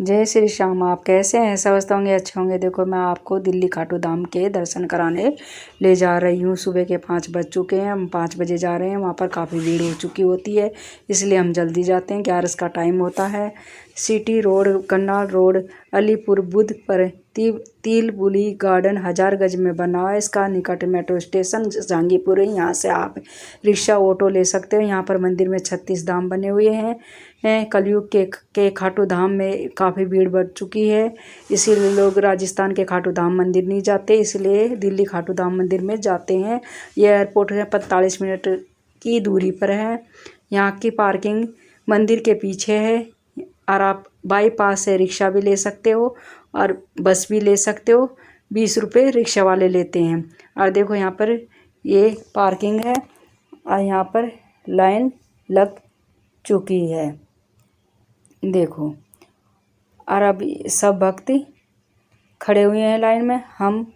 जय श्री श्याम। आप कैसे हैं? समझता होंगे अच्छे होंगे। देखो मैं आपको दिल्ली खाटू धाम के दर्शन कराने ले जा रही हूँ। सुबह के 5 बज चुके हैं, हम 5 बजे जा रहे हैं। वहाँ पर काफ़ी भीड़ हो चुकी होती है, इसलिए हम जल्दी जाते हैं। 11 का टाइम होता है। City road, Karnal road, Alipur बुध पर तिलबुली गार्डन 1000 गज में बना है। इसका निकट मेट्रो स्टेशन जहांगीरपुर है। यहाँ से आप रिक्शा ऑटो ले सकते हो। यहाँ पर मंदिर में 36 धाम बने हुए हैं। कलयुग के खाटू धाम में काफ़ी भीड़ बढ़ चुकी है, इसीलिए लोग राजस्थान के खाटू धाम मंदिर नहीं जाते, इसलिए दिल्ली खाटू धाम मंदिर में जाते हैं। यह एयरपोर्ट है, 45 मिनट की दूरी पर है। यहाँ की पार्किंग मंदिर के पीछे है और आप बाईपास से रिक्शा भी ले सकते हो और बस भी ले सकते हो। 20 रुपये रिक्शा वाले लेते हैं। और देखो यहाँ पर ये पार्किंग है और यहाँ पर लाइन लग चुकी है। देखो, और अब सब भक्त खड़े हुए हैं लाइन में। हम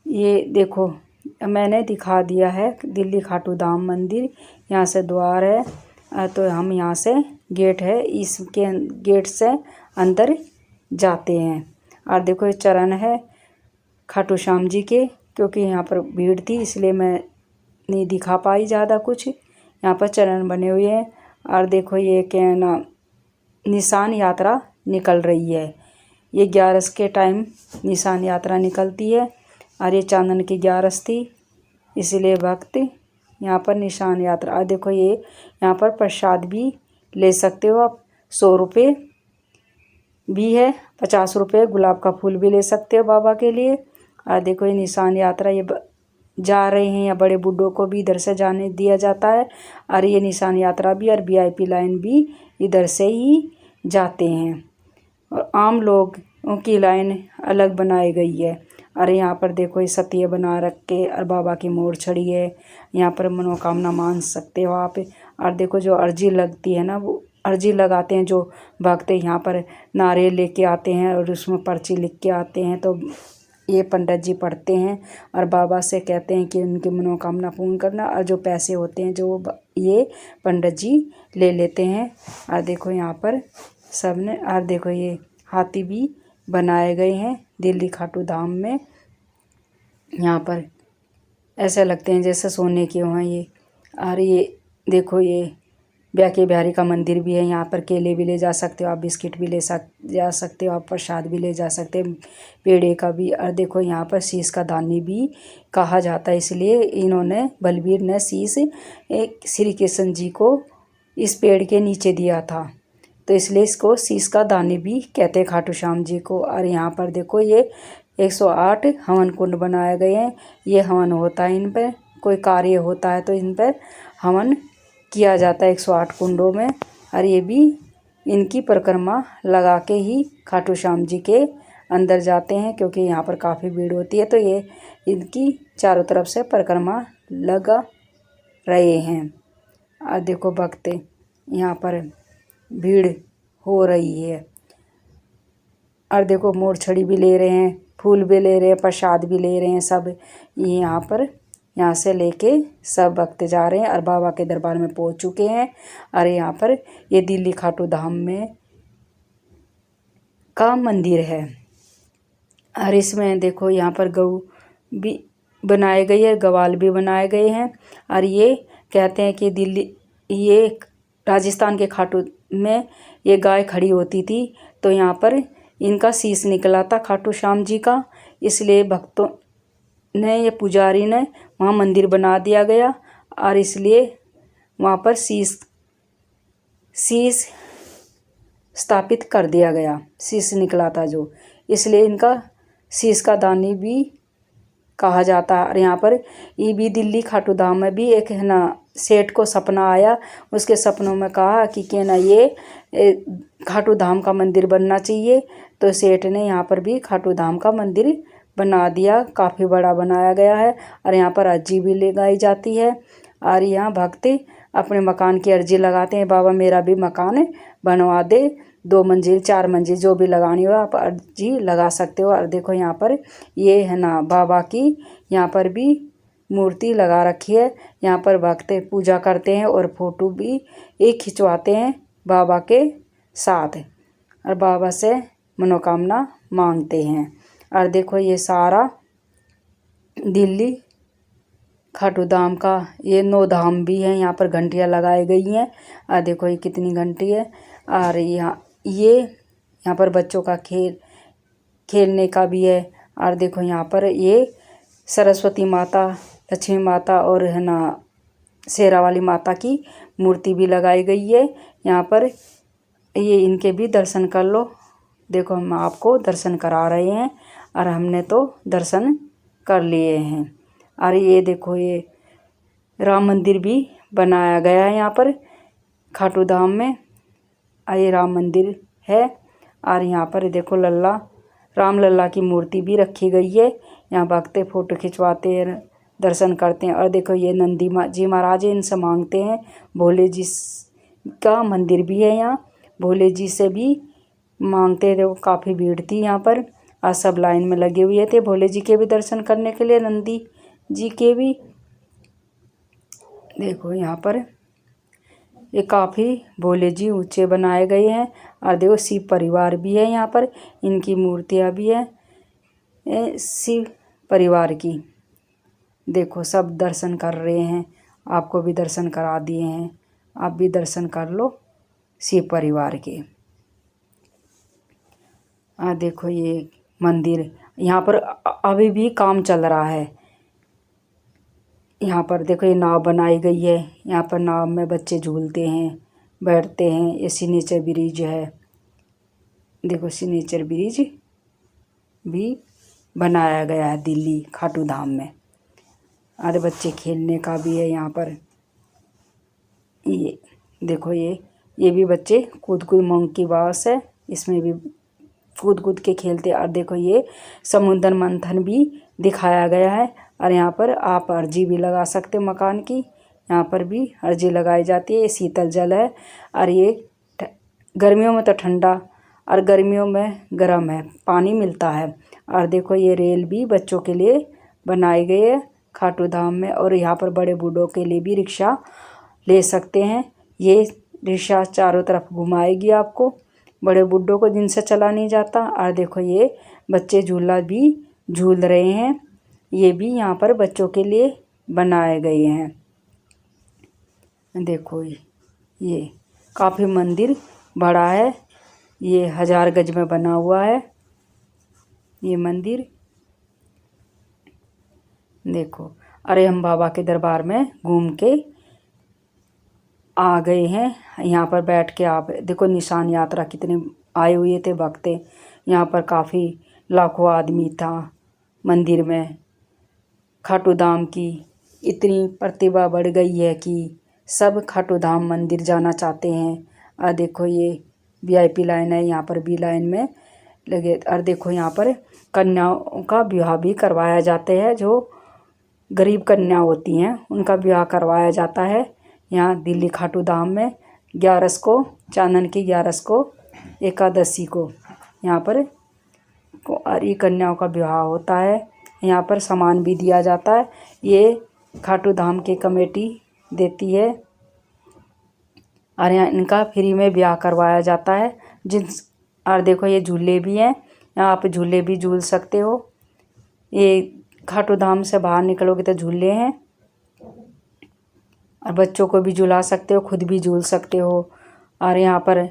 ये देखो, मैंने दिखा दिया है दिल्ली खाटू धाम मंदिर। यहाँ से द्वार है, तो हम यहाँ से गेट है, इसके गेट से अंदर जाते हैं। और देखो ये चरण है खाटू श्याम जी के, क्योंकि यहाँ पर भीड़ थी इसलिए मैं नहीं दिखा पाई ज़्यादा कुछ। यहाँ पर चरण बने हुए हैं। और देखो ये क्या ना, निशान यात्रा निकल रही है। ये 11 के टाइम निशान यात्रा निकलती है और ये चांदन की 11 थी, इसलिए भक्त यहाँ पर निशान यात्रा। और देखो ये यहाँ पर प्रसाद भी ले सकते हो आप। 100 रुपये भी है, 50 रुपये गुलाब का फूल भी ले सकते हो बाबा के लिए। और देखो ये निशान यात्रा ये जा रहे हैं, या बड़े बूढ़ों को भी इधर से जाने दिया जाता है। और ये निशान यात्रा भी और VIP लाइन भी इधर से ही जाते हैं, और आम लोगों की लाइन अलग बनाई गई है। और यहाँ पर देखो ये सतिया बना रख के और बाबा की मोर छड़ी है। यहाँ पर मनोकामना मान सकते हो आप। और देखो जो अर्जी लगती है ना, वो अर्जी लगाते हैं जो भक्त यहाँ पर नारियल लेके आते हैं और उसमें पर्ची लिख के आते हैं, तो ये पंडित जी पढ़ते हैं और बाबा से कहते हैं कि उनकी मनोकामना पूर्ण करना। और जो पैसे होते हैं जो ये पंडित जी ले लेते हैं। और देखो यहाँ पर सब ने, और देखो ये हाथी भी बनाए गए हैं दिल्ली खाटू धाम में। यहाँ पर ऐसे लगते हैं जैसे सोने के हों ये। और ये देखो ये ब्याके बिहारी का मंदिर भी है। यहाँ पर केले भी ले जा सकते हो आप, बिस्किट भी जा सकते हो आप, प्रसाद भी ले जा सकते हैं, पेड़े का भी। और देखो यहाँ पर शीश का दानी भी कहा जाता है, इसलिए इन्होंने बलबीर ने शीश एक श्री कृष्ण जी को इस पेड़ के नीचे दिया था, तो इसलिए इसको शीश का दानी भी कहते हैं खाटू श्याम जी को। और यहाँ पर देखो ये 108 हवन कुंड बनाए गए हैं। ये हवन होता है इन पर, कोई कार्य होता है तो इन पर हवन किया जाता है 108 कुंडों में। और ये भी इनकी परिक्रमा लगा के ही खाटू श्याम जी के अंदर जाते हैं, क्योंकि यहाँ पर काफ़ी भीड़ होती है, तो ये इनकी चारों तरफ से परिक्रमा लगा रहे हैं। और देखो भक्त यहाँ पर भीड़ हो रही है। और देखो मोर छड़ी भी ले रहे हैं, फूल भी ले रहे हैं, प्रसाद भी ले रहे हैं। सब यहाँ पर यहाँ से लेके सब भक्त जा रहे हैं और बाबा के दरबार में पहुँच चुके हैं। और यहाँ पर ये दिल्ली खाटू धाम में का मंदिर है। और इसमें देखो यहाँ पर गऊ भी बनाए गए हैं, गवाल भी बनाए गए हैं। और ये कहते हैं कि ये राजस्थान के खाटू में ये गाय खड़ी होती थी, तो यहाँ पर इनका शीश निकला था खाटू श्याम जी का, इसलिए भक्तों ने, ये पुजारी ने वहाँ मंदिर बना दिया गया। और इसलिए वहाँ पर शीश स्थापित कर दिया गया, शीश निकला था जो, इसलिए इनका शीश का दानी भी कहा जाता है। और यहाँ पर ये भी दिल्ली खाटू धाम में भी एक है ना, सेठ को सपना आया, उसके सपनों में कहा कि ना ये खाटू धाम का मंदिर बनना चाहिए, तो सेठ ने यहाँ पर भी खाटू धाम का मंदिर बना दिया, काफ़ी बड़ा बनाया गया है। और यहाँ पर अर्जी भी लगाई जाती है और यहाँ भक्त अपने मकान की अर्जी लगाते हैं, बाबा मेरा भी मकान बनवा दे, 2 मंजिल 4 मंजिल जो भी लगानी हो आप अर्जी लगा सकते हो। और देखो यहाँ पर ये है ना बाबा की यहाँ पर भी मूर्ति लगा रखी है। यहाँ पर भक्त पूजा करते हैं और फोटो भी एक खिंचवाते हैं बाबा के साथ और बाबा से मनोकामना मांगते हैं। और देखो ये सारा दिल्ली खाटू धाम का ये 9 धाम भी है। यहाँ पर घंटियाँ लगाई गई हैं और देखो ये कितनी घंटी है। और यहाँ पर बच्चों का खेलने का भी है। और देखो यहाँ पर ये सरस्वती माता, लक्ष्मी माता और है ना शेरा वाली माता की मूर्ति भी लगाई गई है। यहाँ पर ये इनके भी दर्शन कर लो। देखो हम आपको दर्शन करा रहे हैं और हमने तो दर्शन कर लिए हैं। और ये देखो ये राम मंदिर भी बनाया गया है यहाँ पर खाटू धाम में। ये राम मंदिर है। और यहाँ पर देखो राम लल्ला की मूर्ति भी रखी गई है। यहाँ भक्त फ़ोटो खिंचवाते हैं, दर्शन करते हैं। और देखो ये नंदी जी महाराज इनसे मांगते हैं। भोले जी का मंदिर भी है यहाँ, भोले जी से भी मांगते हैं। देखो काफ़ी भीड़ थी यहाँ पर, आज सब लाइन में लगे हुए थे भोले जी के भी दर्शन करने के लिए, नंदी जी के भी। देखो यहाँ पर ये काफ़ी भोले जी ऊंचे बनाए गए हैं। और देखो शिव परिवार भी है यहाँ पर, इनकी मूर्तियाँ भी हैं शिव परिवार की। देखो सब दर्शन कर रहे हैं, आपको भी दर्शन करा दिए हैं, आप भी दर्शन कर लो शिव परिवार के। देखो ये मंदिर यहाँ पर अभी भी काम चल रहा है। यहाँ पर देखो ये नाव बनाई गई है। यहाँ पर नाव में बच्चे झूलते हैं, बैठते हैं। ये सिग्नेचर ब्रिज है। देखो सिग्नेचर ब्रिज भी बनाया गया है दिल्ली खाटू धाम में। अरे बच्चे खेलने का भी है यहाँ पर। ये देखो ये भी बच्चे कूद मंकी बास है, इसमें भी कूद के खेलते। और देखो ये समुद्र मंथन भी दिखाया गया है। और यहाँ पर आप अर्जी भी लगा सकते हो मकान की, यहाँ पर भी अर्जी लगाई जाती है। ये शीतल जल है। और ये गर्मियों में तो ठंडा और गर्मियों में गर्म है, पानी मिलता है। और देखो ये रेल भी बच्चों के लिए बनाई गई है खाटू धाम में। और यहाँ पर बड़े बूढ़ों के लिए भी रिक्शा ले सकते हैं। ये रिक्शा चारों तरफ घुमाएगी आपको, बड़े बूढ़ों को जिनसे चला नहीं जाता। और देखो ये बच्चे झूला भी झूल रहे हैं। ये भी यहाँ पर बच्चों के लिए बनाए गए हैं। देखो ये काफ़ी मंदिर बड़ा है, ये 1000 गज में बना हुआ है ये मंदिर। देखो अरे हम बाबा के दरबार में घूम के आ गए हैं। यहाँ पर बैठ के आप देखो निशान यात्रा कितने आए हुए थे भक्त। यहाँ पर काफ़ी लाखों आदमी था मंदिर में। खाटू धाम की इतनी प्रतिभा बढ़ गई है कि सब खाटू धाम मंदिर जाना चाहते हैं। देखो ये VIP लाइन है, यहाँ पर भी लाइन में लगे। और देखो यहाँ पर कन्याओं का विवाह भी करवाया जाते हैं, जो गरीब कन्या होती हैं उनका विवाह करवाया जाता है यहाँ दिल्ली खाटू धाम में। 11 को चांदन की 11 को एकादशी को यहाँ पर ये कन्याओं का विवाह होता है। यहाँ पर सामान भी दिया जाता है, ये खाटू धाम की कमेटी देती है। और यहाँ इनका फ्री में ब्याह करवाया जाता है और देखो ये झूले भी हैं, यहाँ आप झूले भी झूल सकते हो। ये खाटू धाम से बाहर निकलोगे तो झूले हैं, और बच्चों को भी झुला सकते हो, खुद भी झूल सकते हो। और यहाँ पर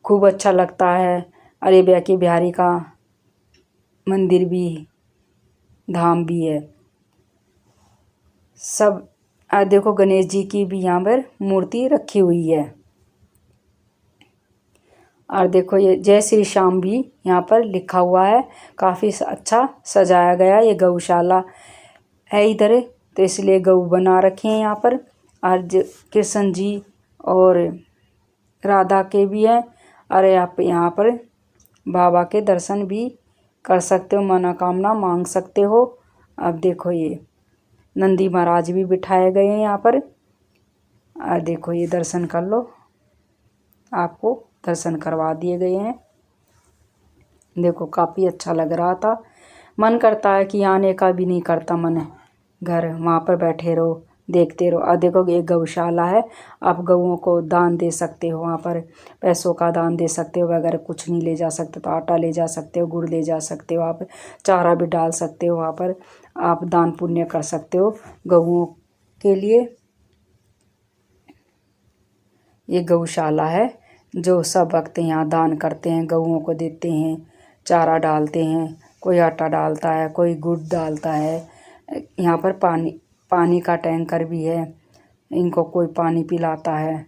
खूब अच्छा लगता है। और ये बांके बिहारी का मंदिर भी, धाम भी है सब। देखो गणेश जी की भी यहाँ पर मूर्ति रखी हुई है। और देखो ये जय श्री श्याम भी यहाँ पर लिखा हुआ है, काफ़ी अच्छा सजाया गया। ये गौशाला है इधर, तो इसलिए गऊ बना रखे हैं यहाँ पर। और कृष्ण जी और राधा के भी हैं। और आप यहाँ पर बाबा के दर्शन भी कर सकते हो, मनोकामना मांग सकते हो। अब देखो ये नंदी महाराज भी बिठाए गए हैं यहाँ पर। और देखो ये दर्शन कर लो, आपको दर्शन करवा दिए गए हैं। देखो काफ़ी अच्छा लग रहा था, मन करता है कि आने का भी नहीं करता मन है, घर वहाँ पर बैठे रहो, देखते रहो। देखो ये गौशाला है, आप गऊओं को दान दे सकते हो, वहाँ पर पैसों का दान दे सकते हो। अगर कुछ नहीं ले जा सकते तो आटा ले जा सकते हो, गुड़ ले जा सकते हो, आप चारा भी डाल सकते हो, वहाँ पर आप दान पुण्य कर सकते हो गऊओं के लिए। ये गौशाला है जो सब वक्त यहाँ दान करते हैं, गऊओं को देते हैं, चारा डालते हैं, कोई आटा डालता है, कोई गुड़ डालता है। यहाँ पर पानी का टैंकर भी है, इनको कोई पानी पिलाता है।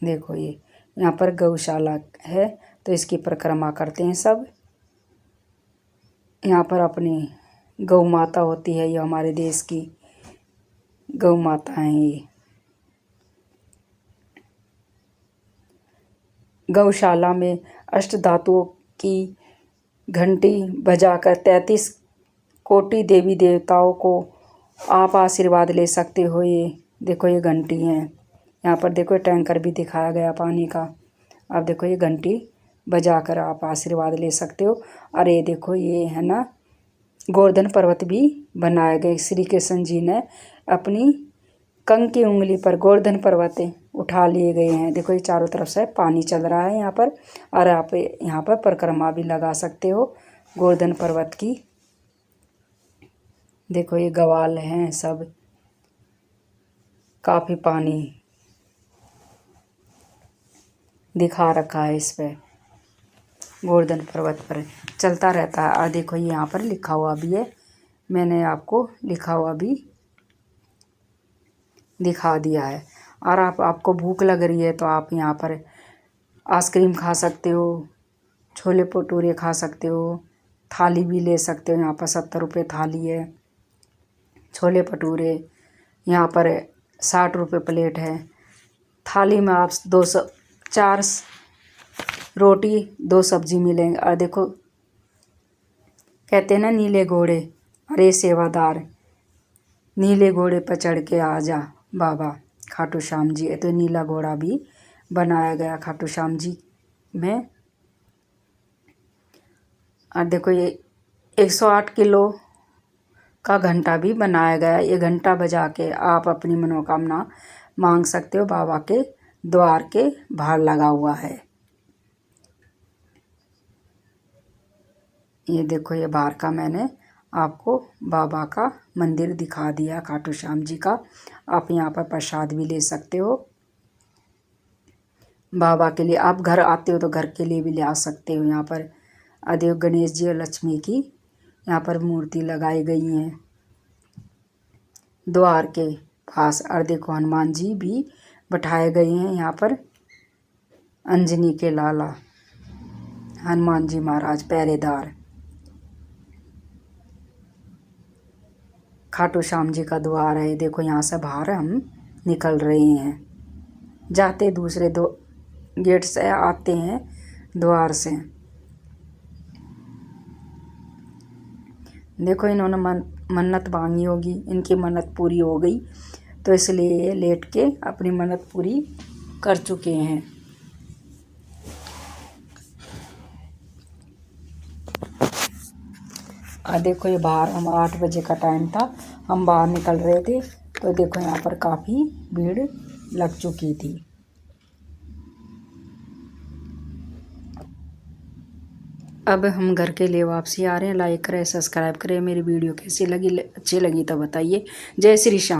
देखो ये यहाँ पर गौशाला है तो इसकी परिक्रमा करते हैं सब। यहाँ पर अपनी गौ माता होती है, ये हमारे देश की गौ माता है। ये गौशाला में अष्ट धातुओं की घंटी बजाकर 33 कोटि देवी देवताओं को आप आशीर्वाद ले सकते हो। ये देखो ये घंटी है, यहाँ पर देखो टैंकर भी दिखाया गया पानी का। आप देखो ये घंटी बजाकर आप आशीर्वाद ले सकते हो। और ये देखो ये है ना गोवर्धन पर्वत भी बनाए गए। श्री कृष्ण जी ने अपनी कंग की उंगली पर गोवर्धन पर्वत उठा लिए गए हैं। देखो ये चारों तरफ से पानी चल रहा है यहाँ पर, और आप यहाँ पर परिक्रमा भी लगा सकते हो गोवर्धन पर्वत की। देखो ये गवाल हैं सब, काफ़ी पानी दिखा रखा है इस पे, गोवर्धन पर्वत पर चलता रहता है। और देखो ये यहाँ पर लिखा हुआ भी है, मैंने आपको लिखा हुआ भी दिखा दिया है। और आपको भूख लग रही है तो आप यहाँ पर आइसक्रीम खा सकते हो, छोले भटूरे खा सकते हो, थाली भी ले सकते हो। यहाँ पर 70 रुपये थाली है। छोले भटूरे यहाँ पर 60 रुपये प्लेट है। थाली में आप 4 रोटी 2 सब्जी मिलेंगे। और देखो कहते हैं ना नीले घोड़े अरे सेवादार, नीले घोड़े पर चढ़ के आजा बाबा खाटू श्याम जी। तो नीला घोड़ा भी बनाया गया खाटू श्याम जी में। और देखो ये 108 किलो का घंटा भी बनाया गया। ये घंटा बजा के आप अपनी मनोकामना मांग सकते हो। बाबा के द्वार के बाहर लगा हुआ है। ये देखो ये बाहर का मैंने आपको बाबा का मंदिर दिखा दिया खाटू श्याम जी का। आप यहाँ पर प्रसाद भी ले सकते हो बाबा के लिए। आप घर आते हो तो घर के लिए भी ले आ सकते हो। यहाँ पर आदिव गणेश जी और लक्ष्मी की यहाँ पर मूर्ति लगाई गई हैं द्वार के पास। और देखो हनुमान जी भी बैठाए गए हैं यहाँ पर, अंजनी के लाला हनुमान जी महाराज पहरेदार। खाटू श्याम जी का द्वार है। देखो यहाँ से बाहर हम निकल रहे हैं, जाते दूसरे दो गेट से आते हैं द्वार से। देखो इन्होंने मन्नत मांगी होगी, इनकी मन्नत पूरी हो गई तो इसलिए ये लेट के अपनी मन्नत पूरी कर चुके हैं। देखो ये बाहर हम 8 बजे का टाइम था, हम बाहर निकल रहे थे तो देखो यहाँ पर काफ़ी भीड़ लग चुकी थी। अब हम घर के लिए वापसी आ रहे हैं। लाइक करें, सब्सक्राइब करें। मेरी वीडियो कैसी लगी, अच्छी लगी तो बताइए। जय श्री श्याम।